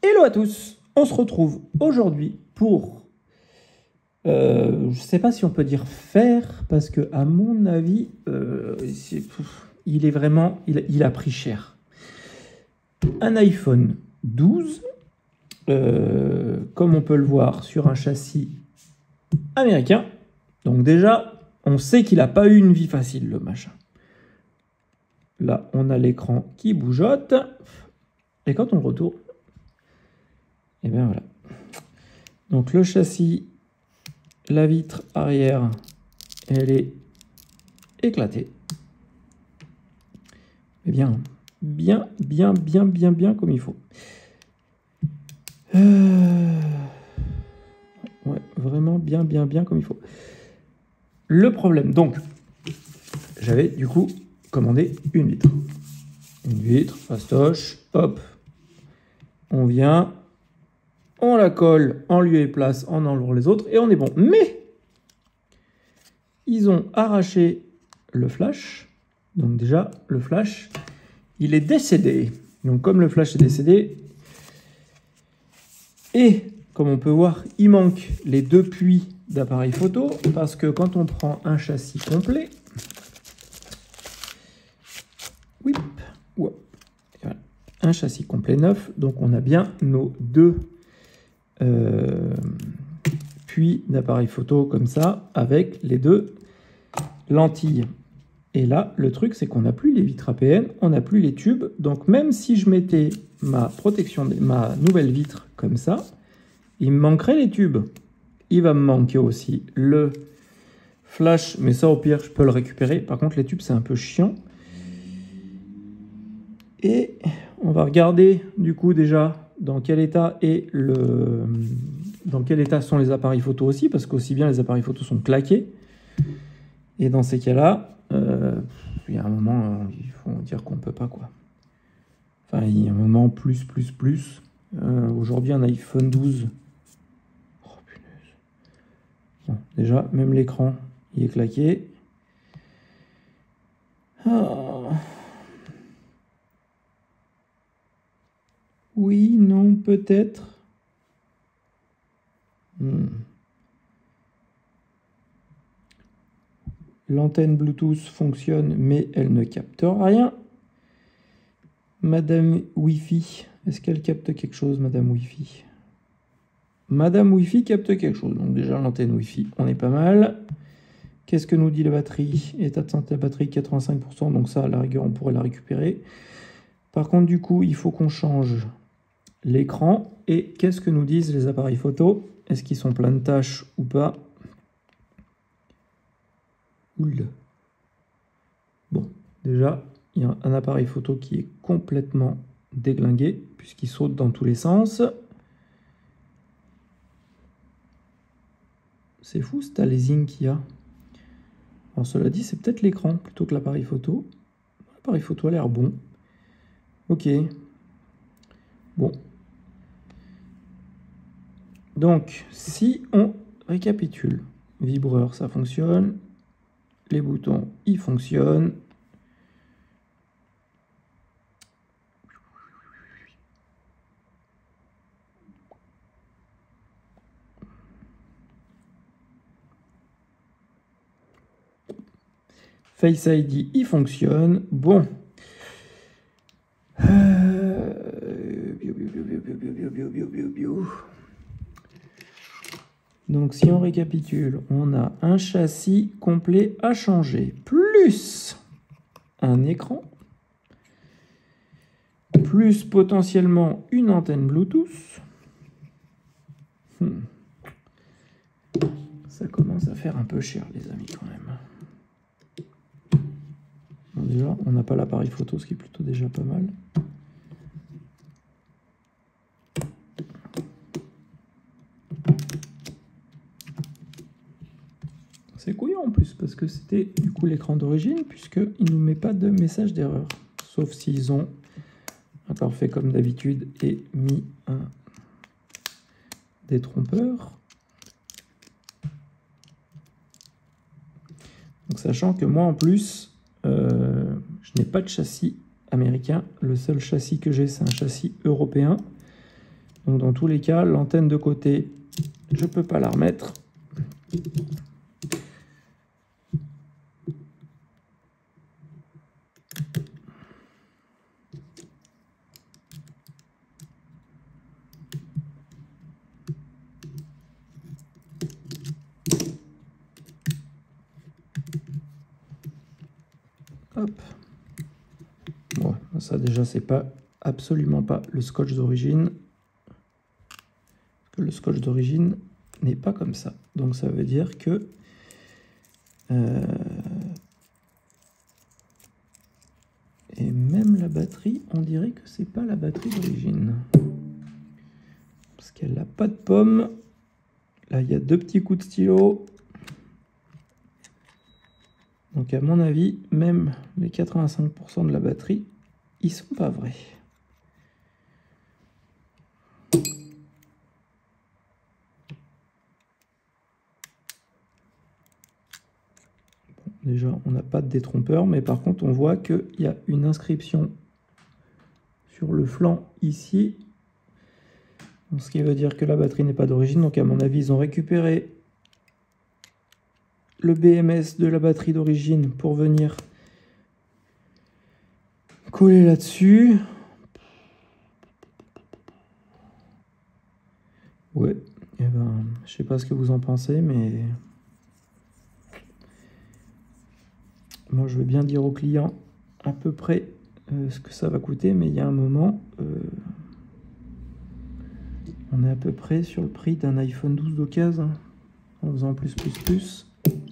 Hello à tous, on se retrouve aujourd'hui pour, je ne sais pas si on peut dire faire, parce que à mon avis, il est vraiment, il a pris cher. Un iPhone 12, comme on peut le voir sur un châssis américain. Donc déjà, on sait qu'il n'a pas eu une vie facile, le machin. Là, on a l'écran qui bougeotte, et quand on le retourne, et bien voilà. Donc le châssis, la vitre arrière, elle est éclatée. Et bien comme il faut. Ouais, vraiment bien comme il faut. Le problème, donc, j'avais du coup commandé une vitre. Une vitre, fastoche, hop. On vient, on la colle en lieu et place en enlevant les autres et on est bon. Mais ils ont arraché le flash. Donc déjà, le flash, il est décédé. Donc comme le flash est décédé, et comme on peut voir, il manque les deux puits d'appareil photo, parce que quand on prend un châssis complet, whip, voilà, un châssis complet neuf, donc on a bien nos deux puits d'appareil photo comme ça, avec les deux lentilles. Et là, le truc, c'est qu'on n'a plus les vitres APN, on n'a plus les tubes. Donc même si je mettais ma nouvelle vitre comme ça, il me manquerait les tubes. Il va me manquer aussi le flash, mais ça au pire, je peux le récupérer. Par contre, les tubes, c'est un peu chiant. Et on va regarder du coup déjà dans quel état sont les appareils photo aussi, parce qu'aussi bien les appareils photo sont claqués. Et dans ces cas-là, il y a un moment, il faut dire qu'on ne peut pas, quoi. Enfin, il y a un moment plus. Aujourd'hui, un iPhone 12. Oh, punaise. Bon, déjà, même l'écran, il est claqué. Ah. Oui, non, peut-être. L'antenne Bluetooth fonctionne, mais elle ne capte rien. Madame Wi-Fi, est-ce qu'elle capte quelque chose, Madame Wi-Fi? Madame Wi-Fi capte quelque chose. Donc déjà, l'antenne Wi-Fi, on est pas mal. Qu'est-ce que nous dit la batterie? État de santé de la batterie, 85%. Donc ça, à la rigueur, on pourrait la récupérer. Par contre, du coup, il faut qu'on change l'écran. Et qu'est-ce que nous disent les appareils photo? Est-ce qu'ils sont pleins de tâches ou pas? Oula. Bon, déjà, il y a un appareil photo qui est complètement déglingué, puisqu'il saute dans tous les sens. C'est fou, cet aliasing qu'il y a. Alors, cela dit, c'est peut-être l'écran plutôt que l'appareil photo. L'appareil photo a l'air bon. Ok. Bon. Donc, si on récapitule, vibreur, ça fonctionne. Les boutons, ils fonctionnent. Face ID, il fonctionne. Bon. Donc, si on récapitule, on a un châssis complet à changer, plus un écran, plus potentiellement une antenne Bluetooth. Ça commence à faire un peu cher, les amis, quand même. Bon, déjà, on n'a pas l'appareil photo, ce qui est plutôt déjà pas mal. C'est couillant en plus, parce que c'était du coup l'écran d'origine, puisqu'il ne nous met pas de message d'erreur. Sauf s'ils ont encore fait comme d'habitude et mis un détrompeur. Donc sachant que moi en plus, je n'ai pas de châssis américain. Le seul châssis que j'ai, c'est un châssis européen. Donc dans tous les cas, l'antenne de côté, je ne peux pas la remettre. Hop. Bon, ça déjà, c'est pas absolument pas le scotch d'origine. Le scotch d'origine n'est pas comme ça. Donc ça veut dire que et même la batterie, on dirait que c'est pas la batterie d'origine. Parce qu'elle n'a pas de pomme. Là, il y a 2 petits coups de stylo. Donc à mon avis, même les 85% de la batterie, ils sont pas vrais. Déjà, on n'a pas de détrompeur, mais par contre, on voit qu'il y a une inscription sur le flanc ici. Donc, ce qui veut dire que la batterie n'est pas d'origine. Donc, à mon avis, ils ont récupéré le BMS de la batterie d'origine pour venir coller là-dessus. Ouais, et ben, je sais pas ce que vous en pensez, mais... moi, je vais bien dire au client à peu près ce que ça va coûter, mais il y a un moment, on est à peu près sur le prix d'un iPhone 12 d'occasion, en faisant plus.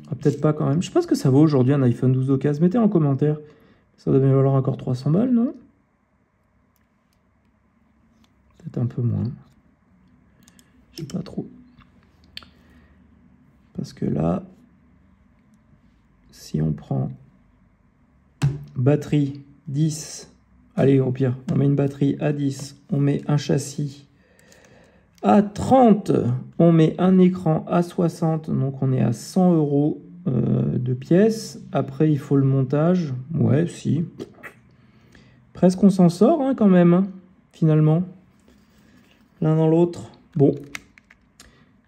Ah, peut-être pas quand même. Je sais pas ce que ça vaut aujourd'hui un iPhone 12 d'occasion. Mettez en commentaire. Ça devait valoir encore 300 balles, non? Peut-être un peu moins. Je sais pas trop. Parce que là, si on prend batterie 10, allez au pire, on met une batterie à 10, on met un châssis à 30, on met un écran à 60, donc on est à 100 € de pièces. Après, il faut le montage. Ouais, si. Presque on s'en sort hein, quand même, hein, finalement. L'un dans l'autre. Bon.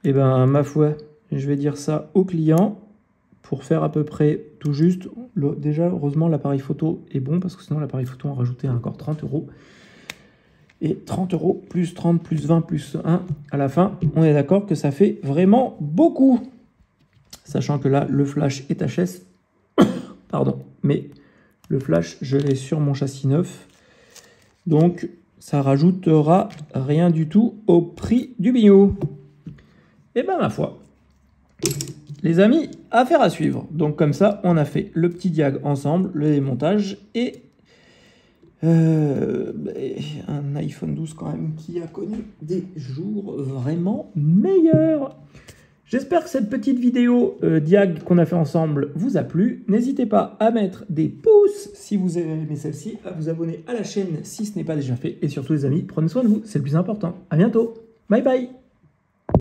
Et ben, ma foi, je vais dire ça au client pour faire à peu près tout juste. Déjà, heureusement, l'appareil photo est bon parce que sinon, l'appareil photo, on rajoutait encore 30 €. Et 30 € plus 30 plus 20 plus 1 à la fin, on est d'accord que ça fait vraiment beaucoup. Sachant que là, le flash est HS. Pardon, mais le flash, je l'ai sur mon châssis neuf. Donc, ça rajoutera rien du tout au prix du bio. Et ben, ma foi, les amis, affaire à suivre. Donc, comme ça, on a fait le petit diag ensemble, le démontage et un iPhone 12 quand même qui a connu des jours vraiment meilleurs. J'espère que cette petite vidéo diag qu'on a fait ensemble vous a plu. N'hésitez pas à mettre des pouces si vous avez aimé celle-ci, à vous abonner à la chaîne si ce n'est pas déjà fait. Et surtout les amis, prenez soin de vous, c'est le plus important. À bientôt, bye bye.